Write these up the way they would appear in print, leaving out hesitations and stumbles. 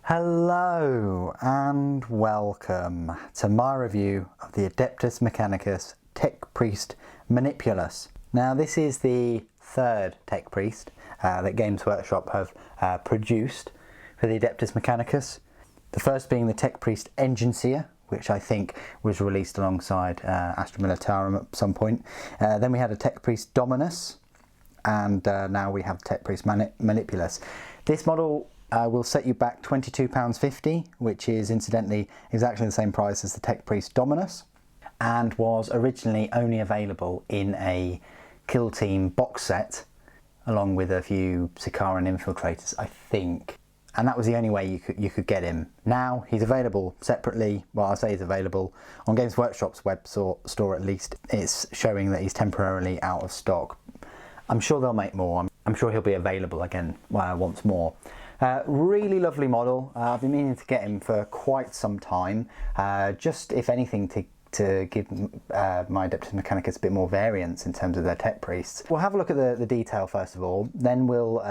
Hello and welcome to my review of the Adeptus Mechanicus Tech-Priest Manipulus. Now this is the third Tech-Priest that Games Workshop have produced for the Adeptus Mechanicus. The first being the Tech-Priest Enginseer, which I think was released alongside Astra Militarum at some point. Then we had a Tech-Priest Dominus, and now we have Tech-Priest Manipulus. This model will set you back £22.50, which is incidentally exactly the same price as the Tech-Priest Dominus, and was originally only available in a Kill Team box set, along with a few Sicaran infiltrators, I think. And that was the only way you could get him. Now he's available separately. Well, I say he's available on Games Workshop's web store, at least. It's showing that he's temporarily out of stock. I'm sure they'll make more. I'm sure he'll be available again once more. Really lovely model. I've been meaning to get him for quite some time. Just if anything to give my Adeptus Mechanicus a bit more variance in terms of their tech priests. We'll have a look at the detail first of all, then we'll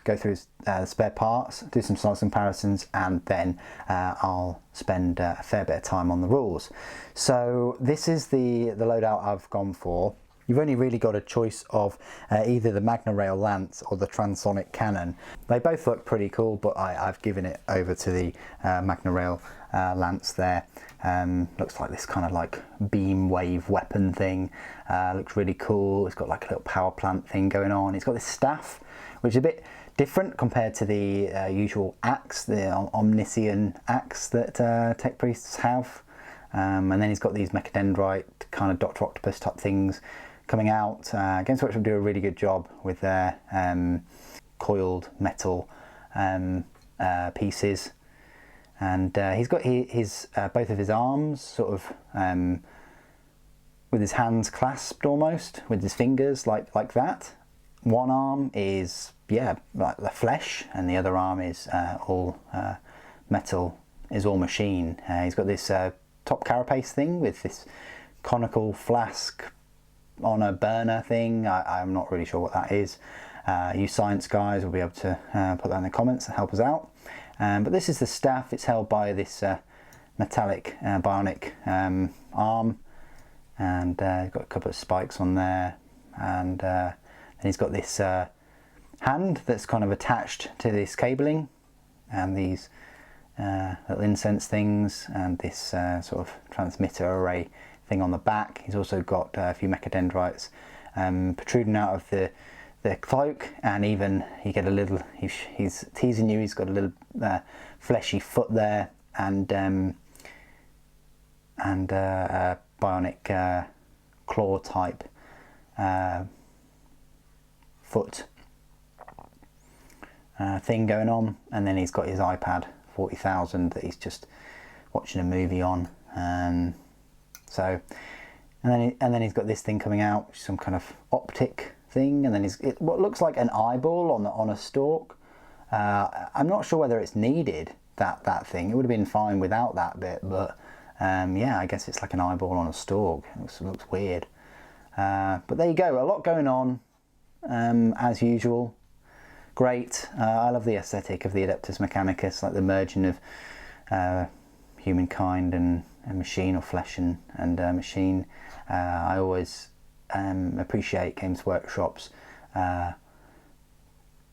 go through the spare parts, do some size comparisons, and then I'll spend a fair bit of time on the rules. So this is the loadout I've gone for. You've only really got a choice of either the Magna Rail Lance or the Transonic Cannon. They both look pretty cool, but I've given it over to the Magna Rail Lance there. Looks like this kind of like beam wave weapon thing. Looks really cool. It's got like a little power plant thing going on. It's got this staff, which is a bit different compared to the usual axe, the Omniscient axe that Tech Priests have. And then he's got these mechadendrite kind of Dr. Octopus type things coming out. Games Workshop do a really good job with their coiled metal pieces, and he's got his both of his arms sort of with his hands clasped almost with his fingers like that. One arm is like the flesh, and the other arm is all metal, is all machine. He's got this top carapace thing with this conical flask on a burner thing. I'm not really sure what that is. You science guys will be able to put that in the comments and help us out. But this is the staff. It's held by this metallic bionic arm, and he's got a couple of spikes on there, and then he's got this hand that's kind of attached to this cabling, and these little incense things, and this sort of transmitter array thing on the back. He's also got a few mechadendrites protruding out of the cloak, and even you get a little, he's teasing you, he's got a little fleshy foot there, and a bionic claw type foot thing going on. And then he's got his iPad 40,000 that he's just watching a movie on. So, and then he's got this thing coming out, which is some kind of optic thing, and then what looks like an eyeball on a stalk. I'm not sure whether it's needed, that thing. It would have been fine without that bit, but yeah, I guess it's like an eyeball on a stalk. It looks weird. But there you go, a lot going on as usual. Great. I love the aesthetic of the Adeptus Mechanicus, like the merging of humankind and machine, or flesh and machine. I always appreciate Games Workshop's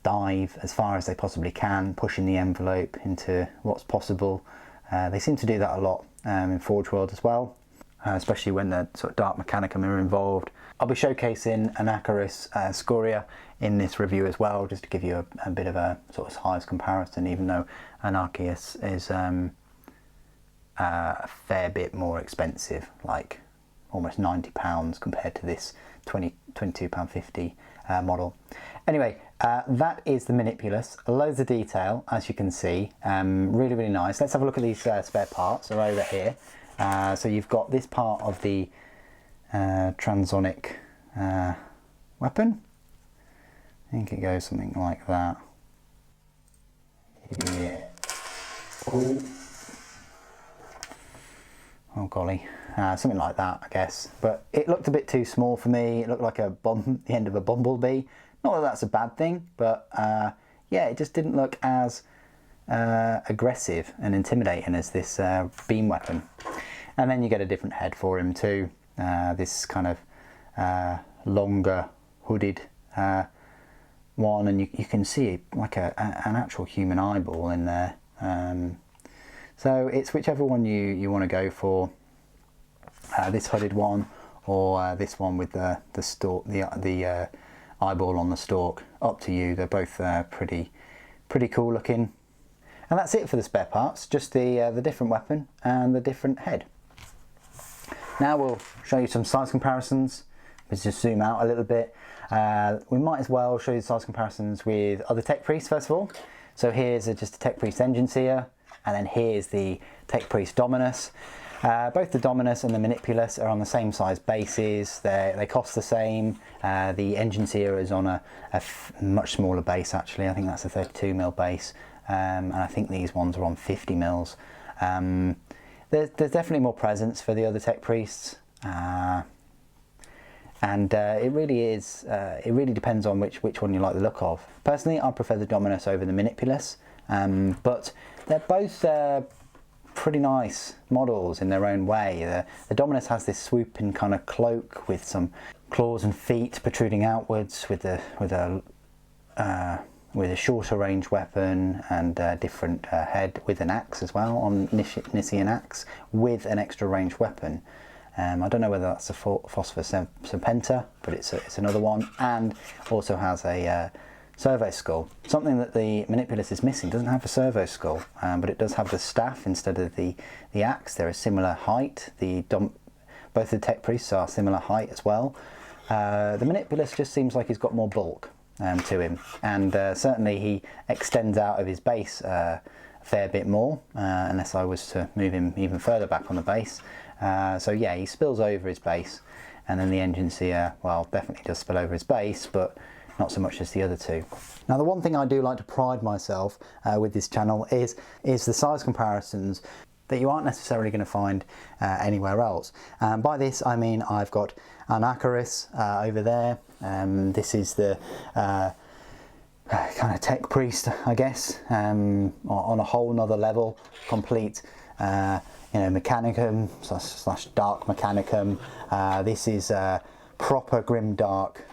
dive as far as they possibly can, pushing the envelope into what's possible. They seem to do that a lot in Forge World as well, especially when the sort of Dark Mechanicum are involved. I'll be showcasing Anacharis Scoria in this review as well, just to give you a bit of a sort of size comparison, even though Anacharis is a fair bit more expensive, like almost £90 compared to this £22.50 model. Anyway, that is the Manipulus. Loads of detail, as you can see. Really, really nice. Let's have a look at these spare parts. They're over here. So you've got this part of the transonic weapon. I think it goes something like that. Yeah. Oh golly, something like that, I guess. But it looked a bit too small for me. It looked like the end of a bumblebee. Not that that's a bad thing, but yeah, it just didn't look as aggressive and intimidating as this beam weapon. And then you get a different head for him too, this kind of longer hooded one, and you can see like an actual human eyeball in there. So it's whichever one you want to go for, this hooded one or this one with the stalk, the eyeball on the stalk. Up to you. They're both pretty cool looking. And that's it for the spare parts, just the different weapon and the different head. Now we'll show you some size comparisons. Let's just zoom out a little bit. We might as well show you size comparisons with other Tech-Priests first of all. So here's just a Tech-Priest Engine Seer, and then here's the Tech-Priest Dominus. Both the Dominus and the Manipulus are on the same size bases. They cost the same. The Engine Seer is on a much smaller base actually. I think that's a 32mm base, and I think these ones are on 50mm. There's definitely more presence for the other Tech-Priests. And it really is. It really depends on which one you like the look of. Personally, I prefer the Dominus over the Manipulus, but they're both pretty nice models in their own way. The Dominus has this swooping kind of cloak with some claws and feet protruding outwards, with a shorter range weapon and a different head with an axe as well, on Nisian axe with an extra range weapon. I don't know whether that's a Phosphor Serpenta, but it's another one, and also has a servo skull. Something that the Manipulus is missing. It doesn't have a servo skull, but it does have the staff instead of the axe. They're a similar height. Both the Tech-Priests are similar height as well. The Manipulus just seems like he's got more bulk to him, and certainly he extends out of his base a fair bit more, unless I was to move him even further back on the base. So yeah, he spills over his base, and then the Engine Seer, well, definitely does spill over his base, but not so much as the other two. Now, the one thing I do like to pride myself with this channel is the size comparisons that you aren't necessarily going to find anywhere else. By this I mean I've got an Icarus over there. This is the kind of Tech-Priest, I guess, on a whole nother level, complete. You know, Mechanicum slash Dark Mechanicum. This is proper grim dark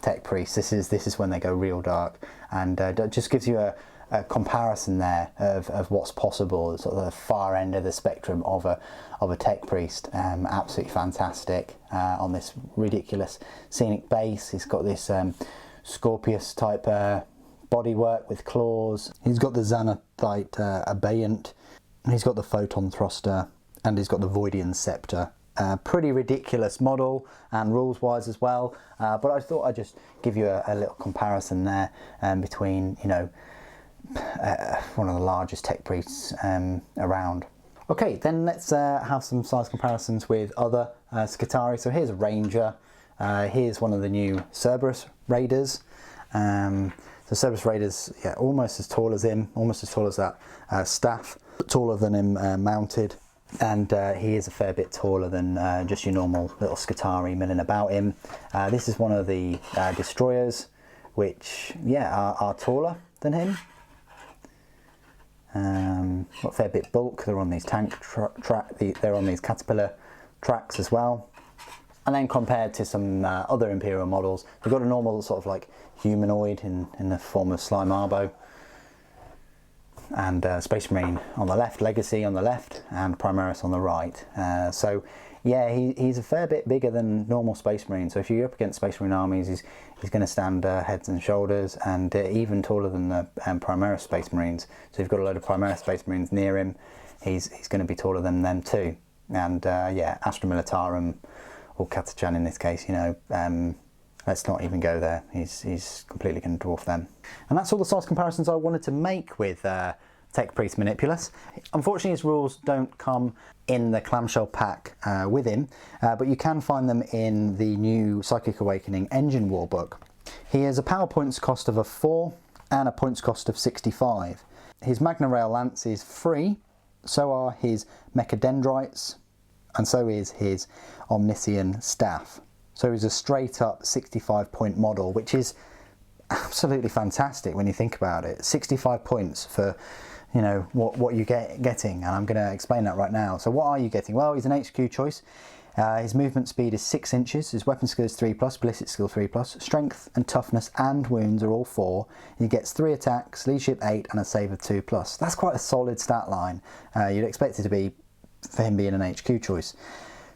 Tech-Priest. This is when they go real dark, and it just gives you a comparison there of what's possible, sort of the far end of the spectrum of a Tech-Priest. Absolutely fantastic on this ridiculous scenic base. He's got this Scorpius type bodywork with claws. He's got the Xanathite Abeyant. He's got the Photon Thruster, and he's got the Voidian Scepter. Pretty ridiculous model, and rules wise as well, but I thought I'd just give you a little comparison there between, you know, one of the largest Tech-Priests around. Okay, then let's have some size comparisons with other Skitarii. So here's a Ranger. Here's one of the new Cerberus Raiders. So Cerberus Raiders, yeah, almost as tall as him, almost as tall as that staff, taller than him mounted. And he is a fair bit taller than just your normal little Skitarii milling about him. This is one of the destroyers, which, yeah, are taller than him. Got a fair bit bulk. They're on these tank they're on these caterpillar tracks as well. And then compared to some other Imperial models, we've got a normal sort of like humanoid in the form of Slime Arbo, and Space Marine on the left, Legacy on the left, and Primaris on the right. So yeah, he's a fair bit bigger than normal Space Marine. So if you're up against Space Marine armies, he's going to stand heads and shoulders, and even taller than the Primaris Space Marines. So you've got a load of Primaris Space Marines near him, he's going to be taller than them too. And yeah, Astra Militarum, or Katachan in this case, you know, let's not even go there. He's completely going to dwarf them. And that's all the size comparisons I wanted to make with Tech-Priest Manipulus. Unfortunately, his rules don't come in the clamshell pack with him, but you can find them in the new Psychic Awakening Engine War book. He has a power points cost of a 4 and a points cost of 65. His Magna Rail Lance is free, so are his Mechadendrites, and so is his Omniscian Staff. So he's a straight up 65 point model, which is absolutely fantastic when you think about it. 65 points for you know, what you're getting, and I'm going to explain that right now. So what are you getting? Well, he's an HQ choice. His movement speed is 6 inches, his weapon skill is 3+, ballistic skill 3+, strength and toughness and wounds are all 4. He gets 3 attacks, leadership 8 and a save of 2+. That's quite a solid stat line. You'd expect it to be for him being an HQ choice.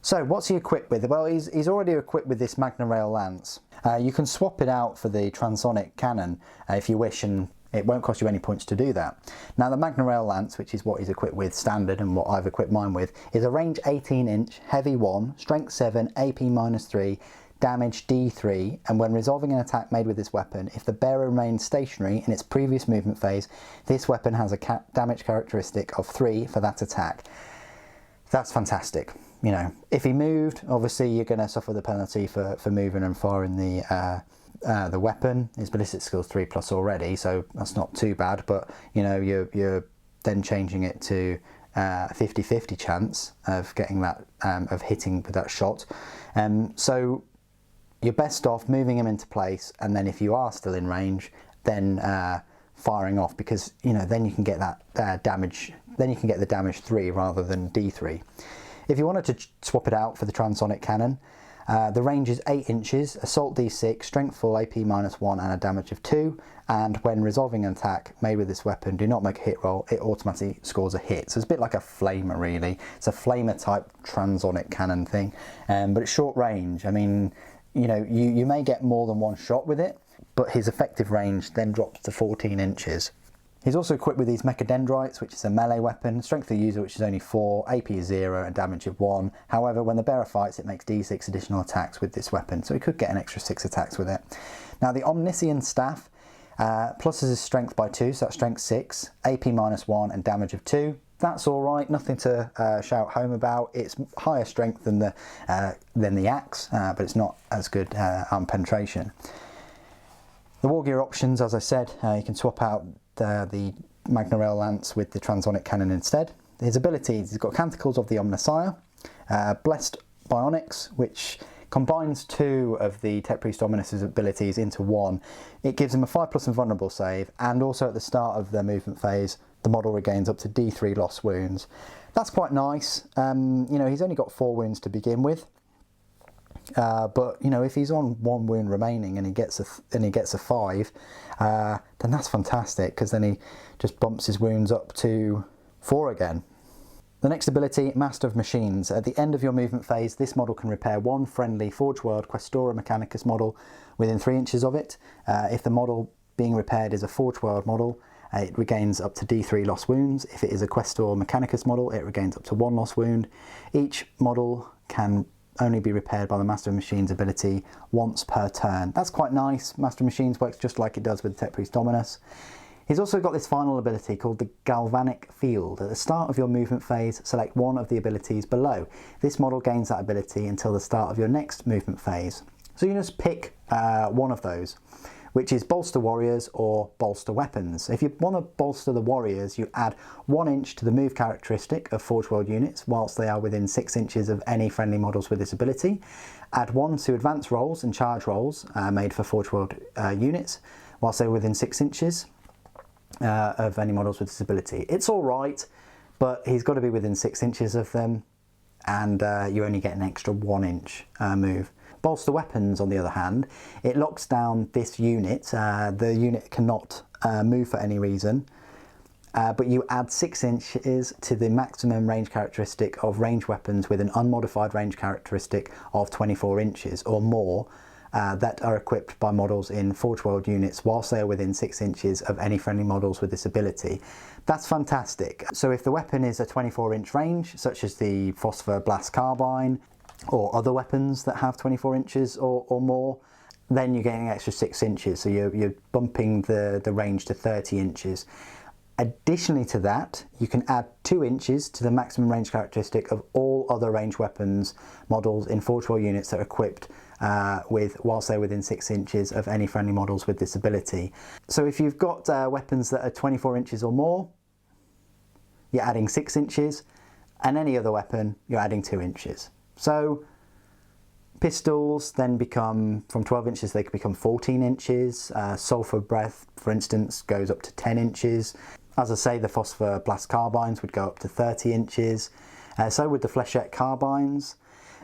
So what's he equipped with? Well, he's already equipped with this Magna Rail Lance. You can swap it out for the transonic cannon if you wish, and it won't cost you any points to do that. Now the Magna Rail Lance, which is what he's equipped with standard and what I've equipped mine with, is a range 18 inch, heavy 1, strength 7, AP -3, damage D3, and when resolving an attack made with this weapon, if the bearer remains stationary in its previous movement phase, this weapon has a damage characteristic of 3 for that attack. That's fantastic. You know, if he moved, obviously you're going to suffer the penalty for moving and firing the weapon. His ballistic skill's 3+ already, so that's not too bad, but you know, you're then changing it to 50-50 chance of getting that, of hitting with that shot. So you're best off moving him into place, and then if you are still in range, then firing off, because you know, then you can get that damage, then you can get the damage 3 rather than D3. If you wanted to swap it out for the transonic cannon, the range is 8 inches, assault D6, strength full, AP -1 and a damage of 2, and when resolving an attack made with this weapon, do not make a hit roll, it automatically scores a hit. So it's a bit like a flamer really. It's a flamer type transonic cannon thing, but it's short range. I mean, you know, you may get more than one shot with it, but his effective range then drops to 14 inches. He's also equipped with these Mechadendrites, which is a melee weapon, strength of the user which is only 4, AP is 0 and damage of 1. However, when the bearer fights, it makes D6 additional attacks with this weapon, so he could get an extra 6 attacks with it. Now the Omniscient Staff pluses his strength by 2, so that's strength 6, AP -1 and damage of 2. That's alright, nothing to shout home about. It's higher strength than the axe, but it's not as good on penetration. The war gear options, as I said, you can swap out the Magna Rail Lance with the transonic cannon instead. His abilities, he's got Canticles of the Omnissiah, Blessed Bionics, which combines 2 of the Tech-Priest Dominus's abilities into 1. It gives him a 5+ invulnerable save, and also at the start of the movement phase, the model regains up to D3 lost wounds. That's quite nice. You know, he's only got 4 wounds to begin with. But you know, if he's on 1 wound remaining and he gets a 5, then that's fantastic, because then he just bumps his wounds up to 4 again. The next ability, Master of Machines. At the end of your movement phase, this model can repair 1 friendly Forge World Questora Mechanicus model within 3 inches of it. If the model being repaired is a Forge World model, it regains up to D3 lost wounds. If it is a Questor Mechanicus model, it regains up to 1 lost wound. Each model can only be repaired by the Master of Machines ability once per turn. That's quite nice. Master of Machines works just like it does with the Tech-Priest Dominus. He's also got this final ability called the Galvanic Field. At the start of your movement phase, select 1 of the abilities below. This model gains that ability until the start of your next movement phase. So you just pick one of those, which is Bolster Warriors or Bolster Weapons. If you want to bolster the Warriors, you add 1 inch to the move characteristic of Forge World units whilst they are within 6 inches of any friendly models with this ability. Add 1 to advance rolls and charge rolls made for Forge World units whilst they're within 6 inches of any models with this ability. It's alright, but he's got to be within 6 inches of them, and you only get an extra 1 inch move. Bolster Weapons, on the other hand, it locks down this unit. The unit cannot move for any reason, but you add 6 inches to the maximum range characteristic of range weapons with an unmodified range characteristic of 24 inches or more that are equipped by models in Forge World units whilst they are within 6 inches of any friendly models with this ability. That's fantastic. So if the weapon is a 24-inch range, such as the Phosphor Blast Carbine, or other weapons that have 24 inches or more, then you're getting an extra 6 inches, so you're bumping the range to 30 inches. Additionally to that, you can add 2 inches to the maximum range characteristic of all other range weapons models in Forge World units that are equipped whilst they're within 6 inches of any friendly models with this ability. So if you've got weapons that are 24 inches or more, you're adding 6 inches, and any other weapon, you're adding 2 inches. So pistols then become, from 12 inches they could become 14 inches. Sulphur Breath, for instance, goes up to 10 inches. As I say, the Phosphor Blast carbines would go up to 30 inches. So would the Flechette carbines.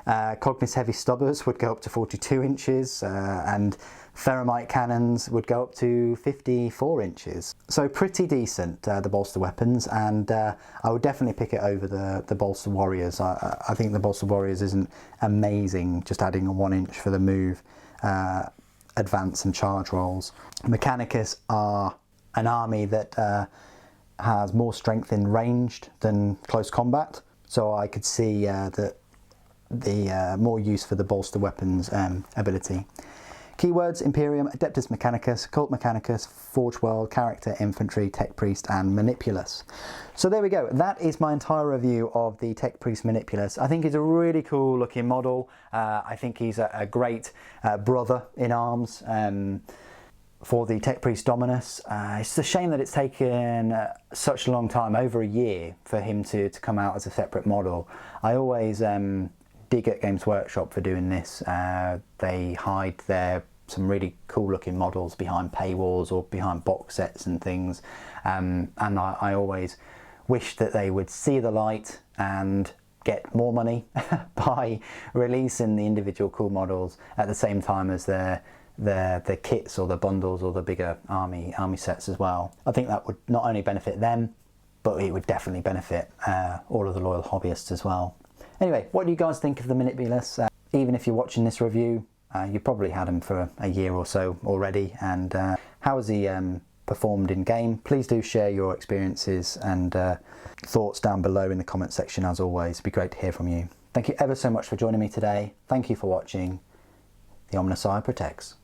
Cognis heavy stubbers would go up to 42 inches, and Ferromite cannons would go up to 54 inches. So pretty decent, the Bolster Weapons, and I would definitely pick it over the Bolster Warriors. I think the Bolster Warriors isn't amazing, just adding a 1 inch for the move, advance and charge rolls. Mechanicus are an army that has more strength in ranged than close combat, so I could see that the more use for the Bolster Weapons ability. Keywords: Imperium, Adeptus Mechanicus, Cult Mechanicus, Forge World, Character, Infantry, Tech-Priest and Manipulus. So there we go, that is my entire review of the Tech-Priest Manipulus. I think he's a really cool looking model. I think he's a great brother in arms for the Tech-Priest Dominus. It's a shame that it's taken such a long time, over a year, for him to come out as a separate model. I always dig at Games Workshop for doing this. They hide some really cool looking models behind paywalls or behind box sets and things, and I always wish that they would see the light and get more money by releasing the individual cool models at the same time as the kits or the bundles or the bigger army sets as well. I think that would not only benefit them, but it would definitely benefit all of the loyal hobbyists as well. Anyway, what do you guys think of the Manipulus? Even if you're watching this review, you probably had him for a year or so already, and how has he performed in game? Please do share your experiences and thoughts down below in the comment section. As always, it'd be great to hear from you. Thank you ever so much for joining me today. Thank you for watching. The Omnissiah protects.